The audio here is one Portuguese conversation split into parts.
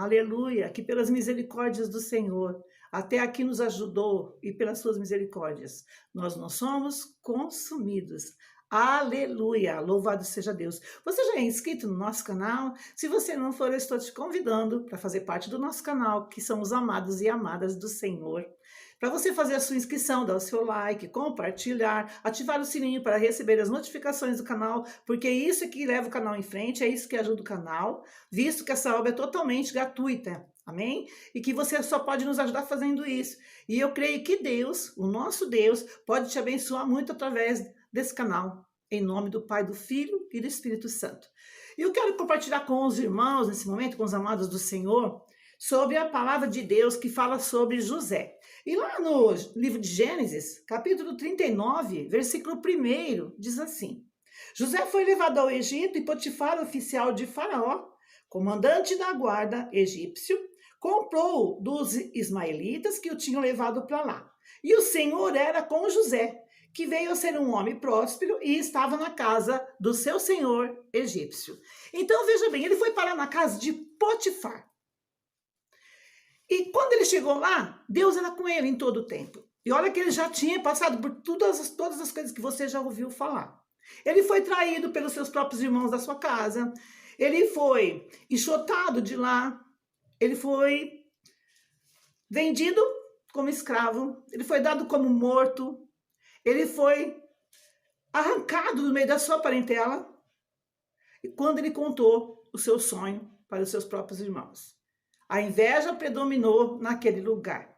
aleluia, que pelas misericórdias do Senhor, até aqui nos ajudou e pelas suas misericórdias, nós não somos consumidos. Aleluia, louvado seja Deus. Você já é inscrito no nosso canal? Se você não for, eu estou te convidando para fazer parte do nosso canal, que são os amados e amadas do Senhor. Para você fazer a sua inscrição, dar o seu like, compartilhar, ativar o sininho para receber as notificações do canal, porque é isso que leva o canal em frente, é isso que ajuda o canal, visto que essa obra é totalmente gratuita, amém? E que você só pode nos ajudar fazendo isso. E eu creio que Deus, o nosso Deus, pode te abençoar muito através desse canal, em nome do Pai, do Filho e do Espírito Santo. E eu quero compartilhar com os irmãos, nesse momento, com os amados do Senhor, sobre a palavra de Deus que fala sobre José. E lá no livro de Gênesis, capítulo 39, versículo 1, diz assim: José foi levado ao Egito e Potifar, oficial de Faraó, comandante da guarda egípcio, comprou dos ismaelitas que o tinham levado para lá. E o Senhor era com José, que veio a ser um homem próspero e estava na casa do seu senhor egípcio. Então veja bem, ele foi parar na casa de Potifar. E quando ele chegou lá, Deus era com ele em todo o tempo. E olha que ele já tinha passado por todas as coisas que você já ouviu falar. Ele foi traído pelos seus próprios irmãos da sua casa. Ele foi enxotado de lá. Ele foi vendido como escravo. Ele foi dado como morto. Ele foi arrancado do meio da sua parentela. E quando ele contou o seu sonho para os seus próprios irmãos, a inveja predominou naquele lugar.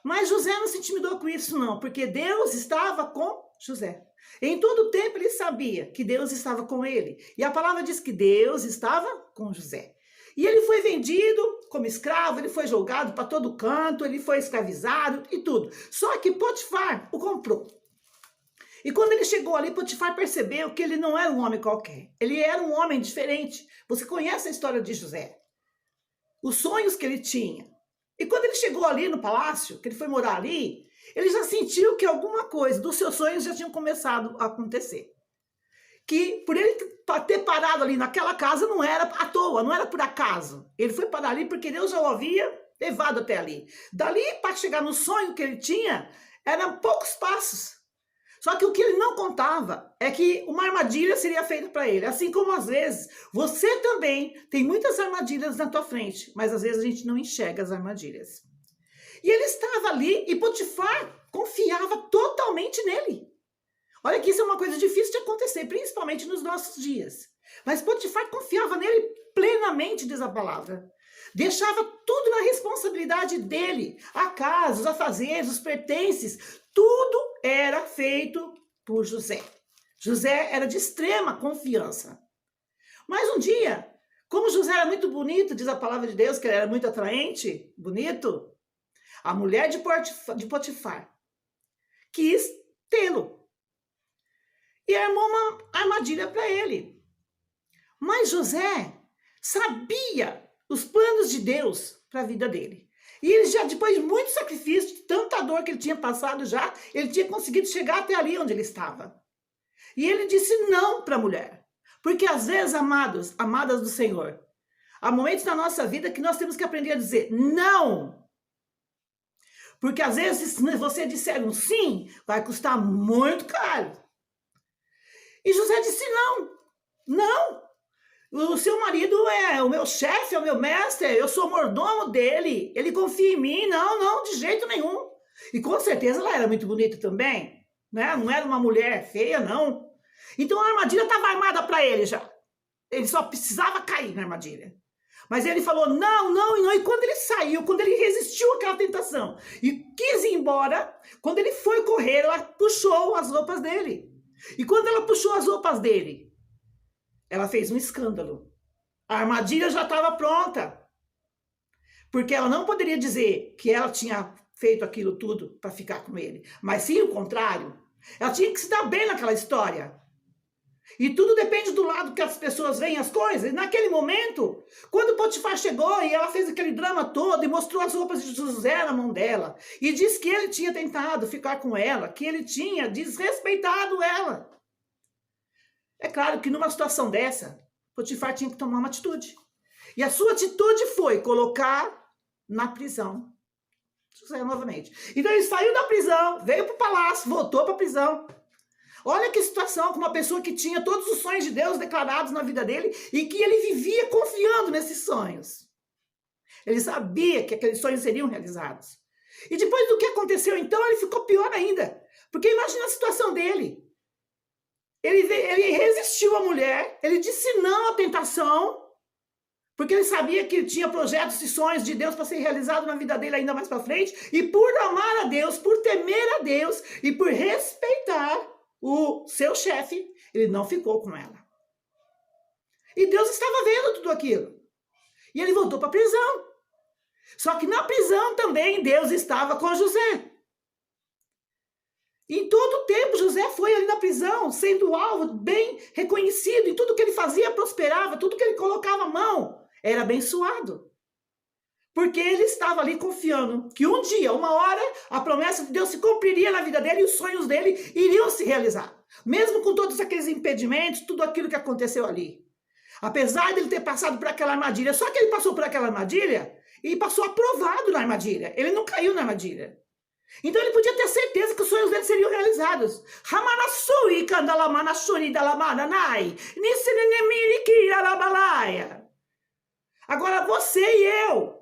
Mas José não se intimidou com isso não, porque Deus estava com José. Em todo o tempo ele sabia que Deus estava com ele. E a palavra diz que Deus estava com José. E ele foi vendido como escravo, ele foi jogado para todo canto, ele foi escravizado e tudo. Só que Potifar o comprou. E quando ele chegou ali, Potifar percebeu que ele não era um homem qualquer. Ele era um homem diferente. Você conhece a história de José? Os sonhos que ele tinha. E quando ele chegou ali no palácio, que ele foi morar ali, ele já sentiu que alguma coisa dos seus sonhos já tinham começado a acontecer. Que por ele ter parado ali naquela casa não era à toa, não era por acaso. Ele foi parar ali porque Deus já o havia levado até ali. Dali para chegar no sonho que ele tinha, eram poucos passos. Só que o que ele não contava é que uma armadilha seria feita para ele. Assim como às vezes você também tem muitas armadilhas na tua frente, mas às vezes a gente não enxerga as armadilhas. E ele estava ali e Potifar confiava totalmente nele. Olha que isso é uma coisa difícil de acontecer, principalmente nos nossos dias. Mas Potifar confiava nele plenamente, diz a palavra. Deixava tudo na responsabilidade dele. A casa, os afazeres, os pertences, tudo era feito por José. José era de extrema confiança. Mas um dia, como José era muito bonito, diz a palavra de Deus que ele era muito atraente, bonito, a mulher de Potifar quis tê-lo. E armou uma armadilha para ele. Mas José sabia os planos de Deus para a vida dele. E ele já, depois de muito sacrifício, de tanta dor que ele tinha passado já, ele tinha conseguido chegar até ali onde ele estava. E ele disse não para a mulher. Porque às vezes, amados, amadas do Senhor, há momentos na nossa vida que nós temos que aprender a dizer não. Porque às vezes, se você disser um sim, vai custar muito caro. E José disse não, não. O seu marido é o meu chefe, é o meu mestre, eu sou mordomo dele, ele confia em mim, não, de jeito nenhum. E com certeza ela era muito bonita também, né? Não era uma mulher feia, não. Então a armadilha estava armada para ele já. Ele só precisava cair na armadilha. Mas ele falou não, e quando ele saiu, quando ele resistiu àquela tentação e quis ir embora, quando ele foi correr, ela puxou as roupas dele. E quando ela puxou as roupas dele, ela fez um escândalo. A armadilha já estava pronta. Porque ela não poderia dizer que ela tinha feito aquilo tudo para ficar com ele. Mas sim o contrário. Ela tinha que se dar bem naquela história. E tudo depende do lado que as pessoas veem as coisas. E naquele momento, quando Potifar chegou e ela fez aquele drama todo e mostrou as roupas de José na mão dela. E disse que ele tinha tentado ficar com ela, que ele tinha desrespeitado ela. É claro que numa situação dessa, Potifar tinha que tomar uma atitude. E a sua atitude foi colocar na prisão José novamente. Então ele saiu da prisão, veio para o palácio, voltou para a prisão. Olha que situação, com uma pessoa que tinha todos os sonhos de Deus declarados na vida dele e que ele vivia confiando nesses sonhos. Ele sabia que aqueles sonhos seriam realizados. E depois do que aconteceu, então, ele ficou pior ainda. Porque imagina a situação dele. Ele resistiu à mulher, ele disse não à tentação, porque ele sabia que tinha projetos e sonhos de Deus para ser realizado na vida dele ainda mais para frente. E por amar a Deus, por temer a Deus e por respeitar o seu chefe, ele não ficou com ela. E Deus estava vendo tudo aquilo. E ele voltou para a prisão. Só que na prisão também Deus estava com José. Em todo o tempo José foi ali na prisão, sendo alvo, bem reconhecido. E tudo que ele fazia prosperava, tudo que ele colocava a mão era abençoado. Porque ele estava ali confiando que um dia, uma hora, a promessa de Deus se cumpriria na vida dele e os sonhos dele iriam se realizar. Mesmo com todos aqueles impedimentos, tudo aquilo que aconteceu ali. Apesar de ele ter passado por aquela armadilha, só que ele passou por aquela armadilha e passou aprovado na armadilha. Ele não caiu na armadilha. Então ele podia ter certeza que os sonhos dele seriam realizados. Agora você e eu,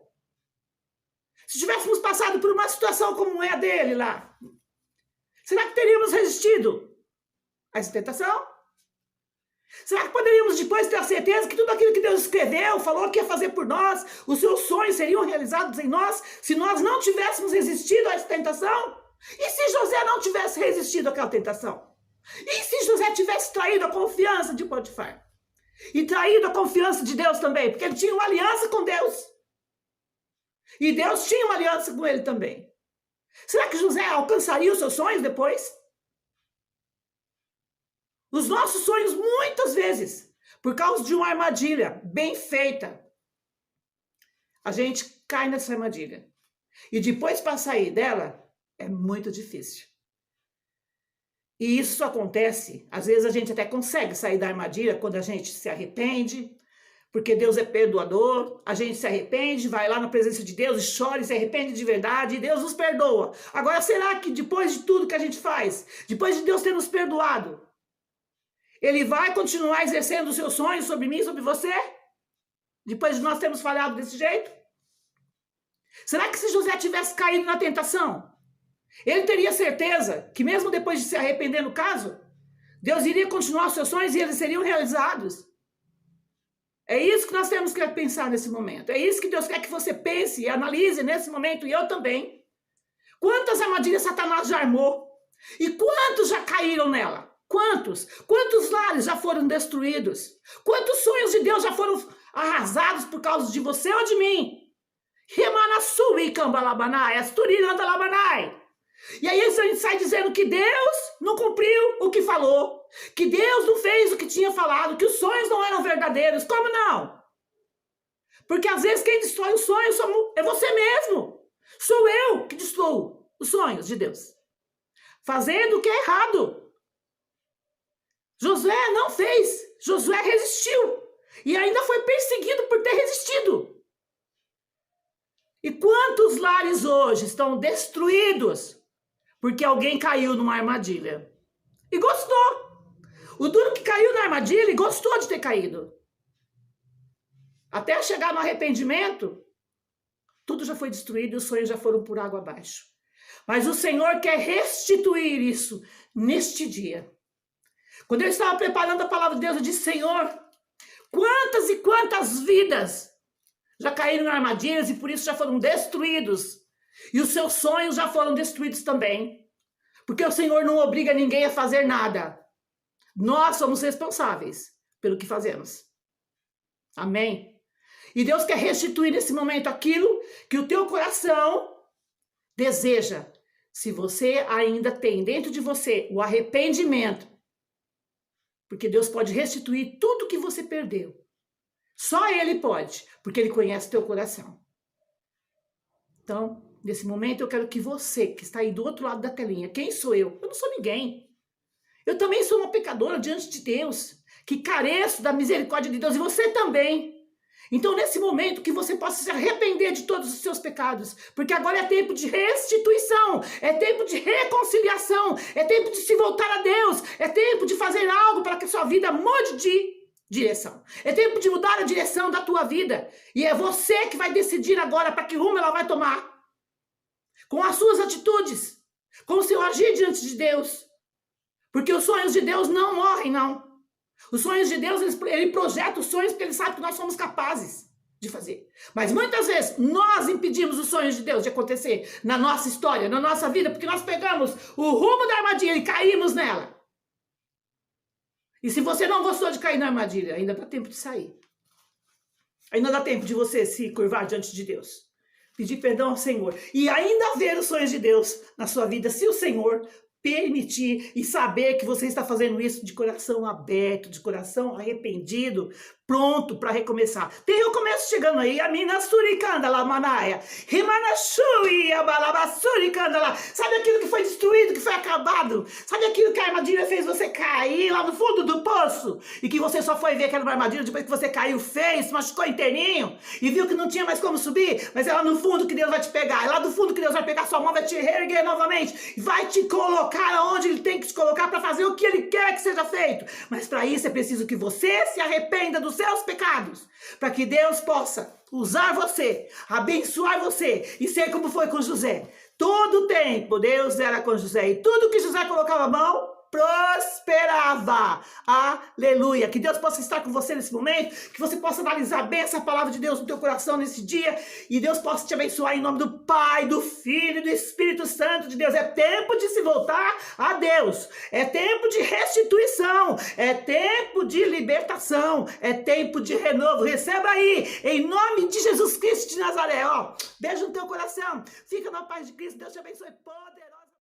se tivéssemos passado por uma situação como é a dele lá, será que teríamos resistido a essa tentação? Será que poderíamos depois ter a certeza que tudo aquilo que Deus escreveu, falou que ia fazer por nós, os seus sonhos seriam realizados em nós, se nós não tivéssemos resistido a essa tentação? E se José não tivesse resistido àquela tentação? E se José tivesse traído a confiança de Potifar? E traído a confiança de Deus também, porque ele tinha uma aliança com Deus. E Deus tinha uma aliança com ele também. Será que José alcançaria os seus sonhos depois? Os nossos sonhos, muitas vezes, por causa de uma armadilha bem feita, a gente cai nessa armadilha. E depois para sair dela, é muito difícil. E isso acontece, às vezes a gente até consegue sair da armadilha quando a gente se arrepende, porque Deus é perdoador, a gente se arrepende, vai lá na presença de Deus e chora e se arrepende de verdade, e Deus nos perdoa. Agora, será que depois de tudo que a gente faz, depois de Deus ter nos perdoado, Ele vai continuar exercendo os seus sonhos sobre mim, sobre você? Depois de nós termos falhado desse jeito? Será que se José tivesse caído na tentação, ele teria certeza que mesmo depois de se arrepender no caso, Deus iria continuar os seus sonhos e eles seriam realizados? É isso que nós temos que pensar nesse momento. É isso que Deus quer que você pense e analise nesse momento, e eu também. Quantas armadilhas Satanás já armou? E quantos já caíram nela? Quantos? Quantos lares já foram destruídos? Quantos sonhos de Deus já foram arrasados por causa de você ou de mim? E aí a gente sai dizendo que Deus não cumpriu o que falou, que Deus não fez o que tinha falado, que os sonhos não eram verdadeiros. Como não? Porque às vezes quem destrói os sonhos é você mesmo. Sou eu que destruo os sonhos de Deus, fazendo o que é errado. Josué não fez, Josué resistiu e ainda foi perseguido por ter resistido. E quantos lares hoje estão destruídos porque alguém caiu numa armadilha e gostou? O duro que caiu na armadilha e gostou de ter caído. Até chegar no arrependimento, tudo já foi destruído e os sonhos já foram por água abaixo. Mas o Senhor quer restituir isso neste dia. Quando eu estava preparando a palavra de Deus, eu disse: Senhor, quantas e quantas vidas já caíram em armadilhas e por isso já foram destruídos. E os seus sonhos já foram destruídos também. Porque o Senhor não obriga ninguém a fazer nada. Nós somos responsáveis pelo que fazemos. Amém? E Deus quer restituir nesse momento aquilo que o teu coração deseja. Se você ainda tem dentro de você o arrependimento, porque Deus pode restituir tudo que você perdeu. Só Ele pode, porque Ele conhece o teu coração. Então, nesse momento, eu quero que você, que está aí do outro lado da telinha, quem sou eu? Eu não sou ninguém. Eu também sou uma pecadora diante de Deus, que careço da misericórdia de Deus, e você também. Então, nesse momento, que você possa se arrepender de todos os seus pecados, porque agora é tempo de restituição, é tempo de reconciliação, é tempo de se voltar a Deus, é tempo de fazer algo para que a sua vida mude de direção. É tempo de mudar a direção da tua vida. E é você que vai decidir agora para que rumo ela vai tomar. Com as suas atitudes, com o seu agir diante de Deus. Porque os sonhos de Deus não morrem, não. Os sonhos de Deus, ele projeta os sonhos porque ele sabe que nós somos capazes de fazer. Mas muitas vezes nós impedimos os sonhos de Deus de acontecer na nossa história, na nossa vida, porque nós pegamos o rumo da armadilha e caímos nela. E se você não gostou de cair na armadilha, ainda dá tempo de sair. Ainda dá tempo de você se curvar diante de Deus. Pedir perdão ao Senhor. E ainda ver os sonhos de Deus na sua vida, se o Senhor permitir e saber que você está fazendo isso de coração aberto, de coração arrependido, pronto para recomeçar. Tem o começo chegando aí, a mina suricandala manaia, rimanashui abalabassuricandala. Sabe aquilo que foi destruído, que foi acabado? Sabe aquilo que a armadilha fez você cair lá no fundo do poço? E que você só foi ver que era uma armadilha depois que você caiu feio, se machucou inteirinho e viu que não tinha mais como subir? Mas é lá no fundo que Deus vai te pegar, é lá do fundo que Deus vai pegar sua mão, vai te reerguer novamente, vai te colocar aonde Ele tem que te colocar para fazer o que Ele quer que seja feito. Mas para isso é preciso que você se arrependa dos seus pecados, para que Deus possa usar você, abençoar você e ser como foi com José. Todo o tempo Deus era com José e tudo que José colocava a mão prosperava. Aleluia. Que Deus possa estar com você nesse momento, que você possa analisar bem essa palavra de Deus no teu coração nesse dia e Deus possa te abençoar em nome do Pai, do Filho e do Espírito Santo de Deus. É tempo de se voltar a Deus. É tempo de restituição. É tempo de libertação. É tempo de renovo. Receba aí, em nome de Jesus Cristo de Nazaré. Ó, beijo no teu coração. Fica na paz de Cristo. Deus te abençoe poderoso.